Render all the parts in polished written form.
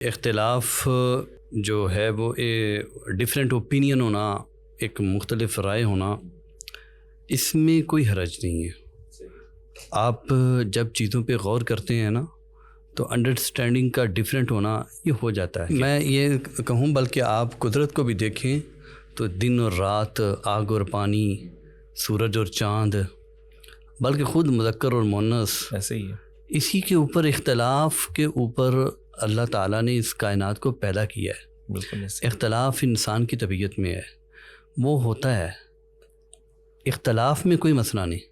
اختلاف جو ہے وہ ڈفرینٹ اوپینین ہونا، ایک مختلف رائے ہونا، اس میں کوئی حرج نہیں ہے۔ آپ جب چیزوں پہ غور کرتے ہیں نا تو انڈرسٹینڈنگ کا ڈفرینٹ ہونا یہ ہو جاتا ہے۔ میں یہ کہوں بلکہ آپ قدرت کو بھی دیکھیں تو دن اور رات، آگ اور پانی، سورج اور چاند، بلکہ خود مذکر اور مؤنث ایسے ہی ہے۔ اسی کے اوپر، اختلاف کے اوپر اللہ تعالیٰ نے اس کائنات کو پیدا کیا ہے۔ بالکل اختلاف انسان کی طبیعت میں ہے، وہ ہوتا ہے، اختلاف میں کوئی مسئلہ نہیں۔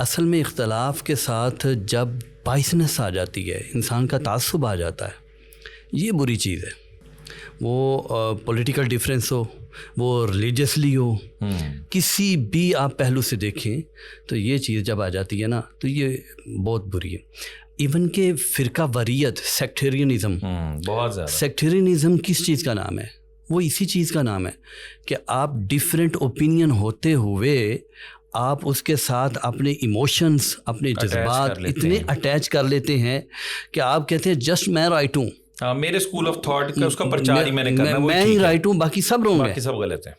اصل میں اختلاف کے ساتھ جب بائسنس آ جاتی ہے، انسان کا تعصب آ جاتا ہے، یہ بری چیز ہے۔ وہ پولیٹیکل ڈیفرنس ہو، وہ ریلیجسلی ہو، کسی بھی آپ پہلو سے دیکھیں تو یہ چیز جب آ جاتی ہے نا تو یہ بہت بری ہے۔ ایون کہ فرقہ واریت، سیکٹیرینزم، بہت زیادہ۔ سیکٹیرینزم کس چیز کا نام ہے؟ وہ اسی چیز کا نام ہے کہ آپ ڈیفرنٹ اوپینین ہوتے ہوئے آپ اس کے ساتھ اپنے ایموشنز، اپنے جذبات اتنے اٹیچ کر لیتے ہیں کہ آپ کہتے ہیں جسٹ میں رائٹ ہوں، میرے اسکول آف تھاٹ کا اس کا پرچار ہی میں نے کرنا، میں ہی رائٹ ہوں، باقی سب رونگ ہیں، باقی سب غلط ہیں۔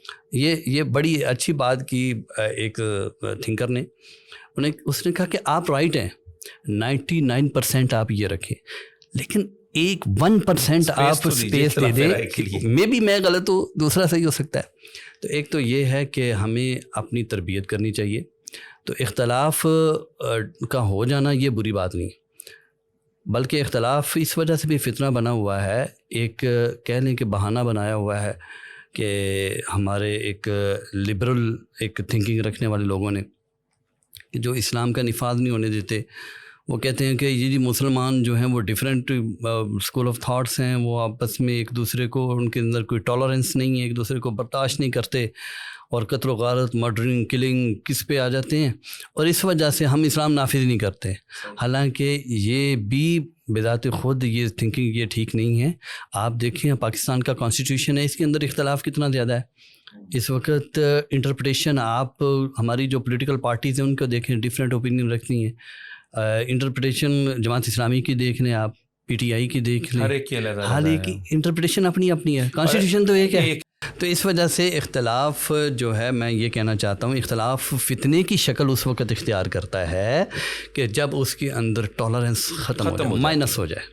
یہ بڑی اچھی بات کی ایک تھنکر نے، اس نے کہا کہ آپ رائٹ ہیں، 99% آپ یہ رکھیں، لیکن 1% آپ اسپیس دے دیں، میں بھی میں غلط ہوں، دوسرا صحیح ہو سکتا ہے۔ تو ایک تو یہ ہے کہ ہمیں اپنی تربیت کرنی چاہیے۔ تو اختلاف کا ہو جانا یہ بری بات نہیں، بلکہ اختلاف اس وجہ سے بھی فتنہ بنا ہوا ہے، ایک کہہ لیں کہ بہانہ بنایا ہوا ہے کہ ہمارے ایک لبرل ایک تھنکنگ رکھنے والے لوگوں نے، جو اسلام کا نفاذ نہیں ہونے دیتے، وہ کہتے ہیں کہ یہ جی مسلمان جو ہیں وہ ڈیفرنٹ اسکول آف تھاٹس ہیں، وہ آپس میں ایک دوسرے کو، ان کے اندر کوئی ٹالرنس نہیں ہے، ایک دوسرے کو برداشت نہیں کرتے، اور قتل و غارت، مرڈرنگ، کلنگ کس پہ آ جاتے ہیں، اور اس وجہ سے ہم اسلام نافذ نہیں کرتے۔ حالانکہ یہ بھی بذات خود یہ تھنکنگ یہ ٹھیک نہیں ہے۔ آپ دیکھیں پاکستان کا کانسٹیٹیوشن ہے، اس کے اندر اختلاف کتنا زیادہ ہے۔ اس وقت انٹرپریٹیشن، آپ ہماری جو پولیٹیکل پارٹیز ہیں ان کو دیکھیں، ڈفرینٹ اوپینین رکھتی ہیں۔ انٹرپریٹیشن جماعت اسلامی کی دیکھ لیں، آپ پی ٹی آئی کی دیکھ لیں، ہر ایک کی الگ ہر ایک کی انٹرپریٹیشن اپنی اپنی ہے، کانسٹیٹیوشن تو ایک ہے۔ تو اس وجہ سے اختلاف جو ہے، میں یہ کہنا چاہتا ہوں، اختلاف فتنے کی شکل اس وقت اختیار کرتا ہے کہ جب اس کے اندر ٹالرنس ختم ہو جائے، مائنس ہو جائے،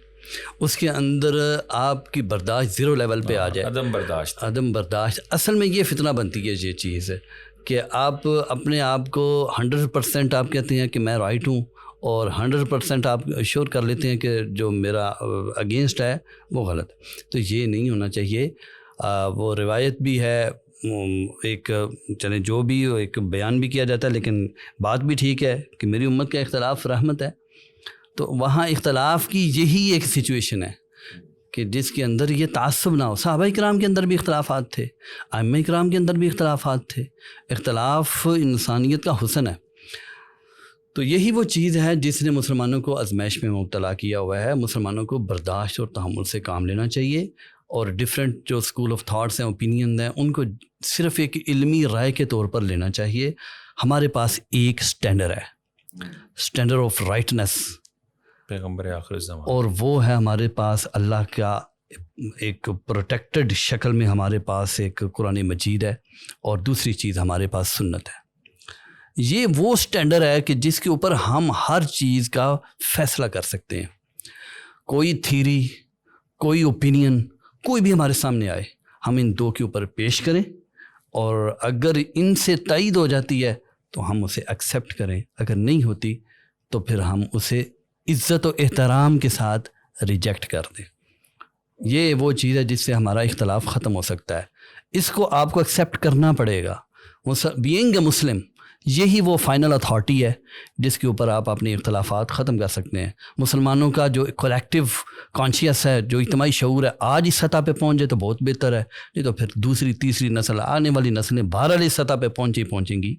اس کے اندر آپ کی برداشت زیرو لیول پہ آ جائے، عدم برداشت۔ اصل میں یہ فتنہ بنتی ہے، یہ چیز ہے کہ آپ اپنے آپ کو 100% آپ کہتے ہیں کہ میں رائٹ ہوں، اور 100% آپ شور کر لیتے ہیں کہ جو میرا اگینسٹ ہے وہ غلط ہے۔ تو یہ نہیں ہونا چاہیے۔ وہ روایت بھی ہے، ایک چلیں جو بھی ایک بیان بھی کیا جاتا ہے، لیکن بات بھی ٹھیک ہے کہ میری امت کا اختلاف رحمت ہے۔ تو وہاں اختلاف کی یہی ایک سچویشن ہے کہ جس کے اندر یہ تعصب نہ ہو۔ صحابہ کرام کے اندر بھی اختلافات تھے، ائمہ کرام کے اندر بھی اختلافات تھے۔ اختلاف انسانیت کا حسن ہے۔ تو یہی وہ چیز ہے جس نے مسلمانوں کو آزمائش میں مبتلا کیا ہوا ہے۔ مسلمانوں کو برداشت اور تحمل سے کام لینا چاہیے، اور ڈفرینٹ جو اسکول آف تھاٹس ہیں، اوپینین ہیں، ان کو صرف ایک علمی رائے کے طور پر لینا چاہیے۔ ہمارے پاس ایک سٹینڈرڈ ہے، سٹینڈرڈ آف رائٹنس، پیغمبر آخر الزمان، اور وہ ہے ہمارے پاس اللہ کا ایک پروٹیکٹڈ شکل میں ہمارے پاس ایک قرآن مجید ہے، اور دوسری چیز ہمارے پاس سنت ہے۔ یہ وہ سٹینڈرڈ ہے کہ جس کے اوپر ہم ہر چیز کا فیصلہ کر سکتے ہیں۔ کوئی تھیری، کوئی اوپینین، کوئی بھی ہمارے سامنے آئے، ہم ان دو کے اوپر پیش کریں، اور اگر ان سے تائید ہو جاتی ہے تو ہم اسے ایکسیپٹ کریں، اگر نہیں ہوتی تو پھر ہم اسے عزت و احترام کے ساتھ ریجیکٹ کر دیں۔ یہ وہ چیز ہے جس سے ہمارا اختلاف ختم ہو سکتا ہے۔ اس کو آپ کو ایکسیپٹ کرنا پڑے گا۔ بینگ اے مسلم، یہی وہ فائنل اتھارٹی ہے جس کے اوپر آپ اپنے اختلافات ختم کر سکتے ہیں۔ مسلمانوں کا جو کولیکٹیو کانشیس ہے، جو اجتماعی شعور ہے، آج اس سطح پہ پہنچ جائے تو بہت بہتر ہے، نہیں تو پھر دوسری تیسری نسل، آنے والی نسلیں بہرحال اس سطح پہ پہنچیں گی۔